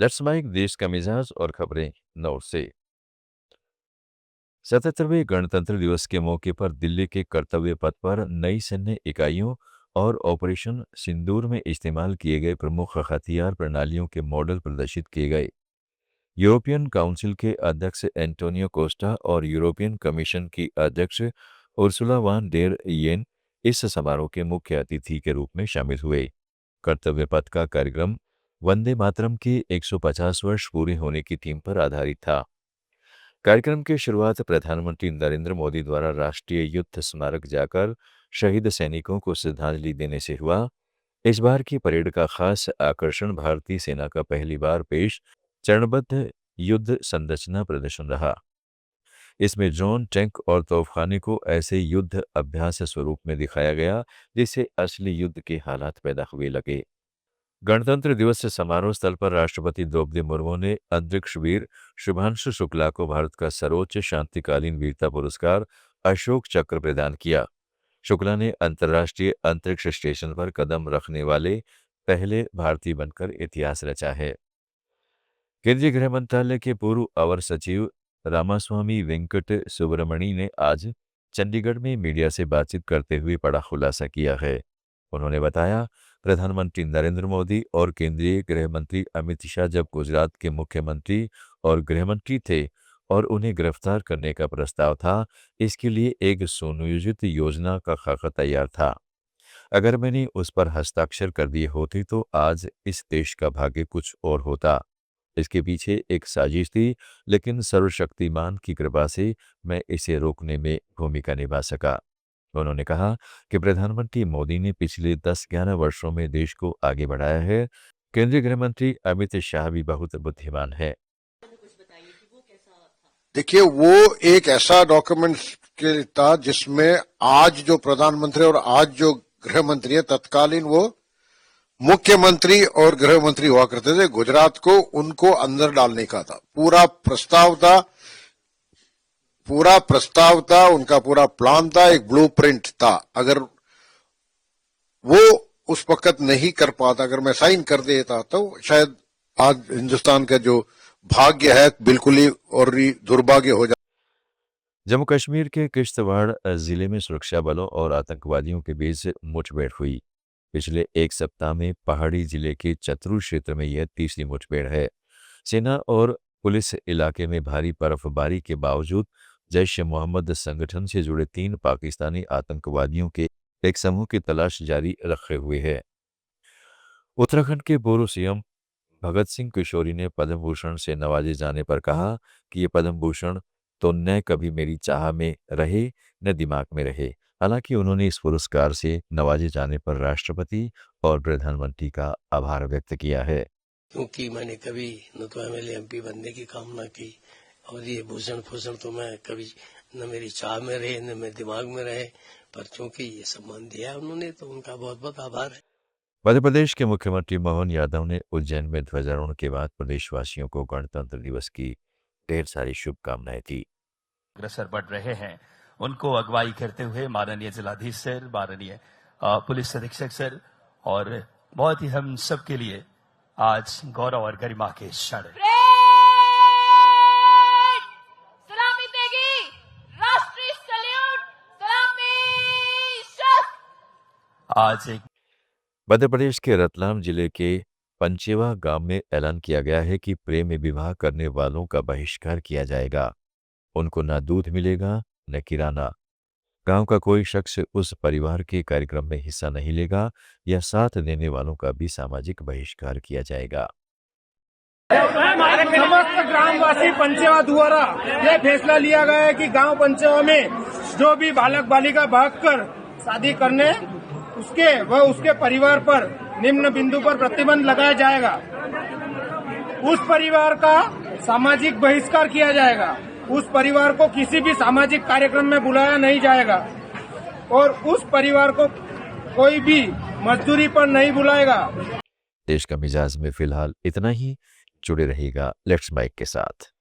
Let's mic देश का मिजाज और खबरें नोट से। 77वें गणतंत्र दिवस के मौके पर दिल्ली के कर्तव्य पथ पर नई सैन्य इकाइयों और ऑपरेशन सिंदूर में इस्तेमाल किए गए प्रमुख हथियार प्रणालियों के मॉडल प्रदर्शित किए गए। यूरोपियन काउंसिल के अध्यक्ष एंटोनियो कोस्टा और यूरोपियन कमीशन की अध्यक्ष उर्सुला वान डेर येन इस समारोह के मुख्य अतिथि के रूप में शामिल हुए। कर्तव्य पथ का कार्यक्रम वंदे मातरम के 150 वर्ष पूरे होने की थीम पर आधारित था। कार्यक्रम की शुरुआत प्रधानमंत्री नरेंद्र मोदी द्वारा राष्ट्रीय युद्ध स्मारक जाकर शहीद सैनिकों को श्रद्धांजलि देने से हुआ। इस बार की परेड का खास आकर्षण भारतीय सेना का पहली बार पेश चरणबद्ध युद्ध संरचना प्रदर्शन रहा। इसमें ड्रोन, टैंक और तोपखाने को ऐसे युद्ध अभ्यास स्वरूप में दिखाया गया जिससे असली युद्ध के हालात पैदा हुए लगे। गणतंत्र दिवस समारोह स्थल पर राष्ट्रपति द्रौपदी मुर्मू ने अंतरिक्ष वीर शुभांशु शुक्ला को भारत का सर्वोच्च शांतिकालीन वीरता पुरस्कार अशोक चक्र प्रदान किया। शुक्ला ने अंतर्राष्ट्रीय अंतरिक्ष स्टेशन पर कदम रखने वाले पहले भारतीय बनकर इतिहास रचा है। केंद्रीय गृह मंत्रालय के पूर्व अवर सचिव रामास्वामी वेंकट सुब्रमणी ने आज चंडीगढ़ में मीडिया से बातचीत करते हुए बड़ा खुलासा किया है। उन्होंने बताया, प्रधानमंत्री नरेंद्र मोदी और केंद्रीय गृह मंत्री अमित शाह जब गुजरात के मुख्यमंत्री और गृहमंत्री थे और उन्हें गिरफ्तार करने का प्रस्ताव था, इसके लिए एक सुनियोजित योजना का खाका तैयार था। अगर मैंने उस पर हस्ताक्षर कर दिए होते तो आज इस देश का भाग्य कुछ और होता। इसके पीछे एक साजिश थी, लेकिन सर्वशक्तिमान की कृपा से मैं इसे रोकने में भूमिका निभा सका। उन्होंने कहा कि प्रधानमंत्री मोदी ने पिछले 10-11 वर्षों में देश को आगे बढ़ाया है। केंद्रीय गृह मंत्री अमित शाह भी बहुत बुद्धिमान है। देखिए, वो एक ऐसा डॉक्यूमेंट के था जिसमें आज जो प्रधानमंत्री और आज जो गृह मंत्री है, तत्कालीन वो मुख्यमंत्री और गृह मंत्री हुआ करते थे गुजरात को, उनको अंदर डालने का था। पूरा प्रस्ताव था, उनका पूरा प्लान था, एक ब्लूप्रिंट था। अगर वो उस वक्त नहीं कर पाता, अगर मैं साइन कर देता तो शायद आज हिंदुस्तान का जो भाग्य है बिल्कुल ही और दुर्भाग्य हो जाता। जम्मू कश्मीर के किश्तवाड़ जिले में सुरक्षा बलों और आतंकवादियों के बीच मुठभेड़ हुई। पिछले एक सप्ताह में पहाड़ी जिले के चतरू क्षेत्र में यह तीसरी मुठभेड़ है। सेना और पुलिस इलाके में भारी बर्फबारी के बावजूद जैश ए मोहम्मद संगठन से जुड़े 3 पाकिस्तानी आतंकवादियों के एक समूह की तलाश जारी रखे हुए है। उत्तराखंड के पूर्व सीएम भगत सिंह किशोरी ने पद्म भूषण से नवाजे जाने पर कहा कि ये पद्म भूषण तो न कभी मेरी चाह में रहे न दिमाग में रहे। हालांकि उन्होंने इस पुरस्कार से नवाजे जाने पर राष्ट्रपति और प्रधानमंत्री का आभार व्यक्त किया है। क्योंकि मैंने कभी न तो एमएलए एमपी बनने की कामना की और ये भूषण तो मैं कभी न मेरी चाह में रहे न मेरे दिमाग में रहे, पर चूंकि ये सम्मान दिया उन्होंने तो उनका बहुत बहुत आभार है। मध्य प्रदेश के मुख्यमंत्री मोहन यादव ने उज्जैन में ध्वजारोहण के बाद प्रदेशवासियों को गणतंत्र दिवस की ढेर सारी शुभकामनाएं दी। अग्रसर बढ़ रहे हैं, उनको अगुवाई करते हुए माननीय जिलाधीश सर, माननीय पुलिस अधीक्षक सर, और बहुत ही हम सब के लिए आज गौरव और गरिमा के क्षण है। सलामी देगी, राष्ट्रीय सैल्यूट, सलामी। आज एक मध्य प्रदेश के रतलाम जिले के पंचेवा गांव में ऐलान किया गया है कि प्रेम में विवाह करने वालों का बहिष्कार किया जाएगा। उनको ना दूध मिलेगा न किराना। गांव का कोई शख्स उस परिवार के कार्यक्रम में हिस्सा नहीं लेगा या साथ देने वालों का भी सामाजिक बहिष्कार किया जाएगा। समस्त ग्रामवासी पंचेवा द्वारा यह फैसला लिया गया है कि गांव पंचेवा में जो भी बालक बालिका भागकर शादी करने उसके परिवार पर निम्न बिंदु पर प्रतिबंध लगाया जाएगा। उस परिवार का सामाजिक बहिष्कार किया जाएगा। उस परिवार को किसी भी सामाजिक कार्यक्रम में बुलाया नहीं जाएगा और उस परिवार को कोई भी मजदूरी पर नहीं बुलाएगा। देश का मिजाज में फिलहाल इतना ही। जुड़े रहिएगा लेट्स माइक के साथ।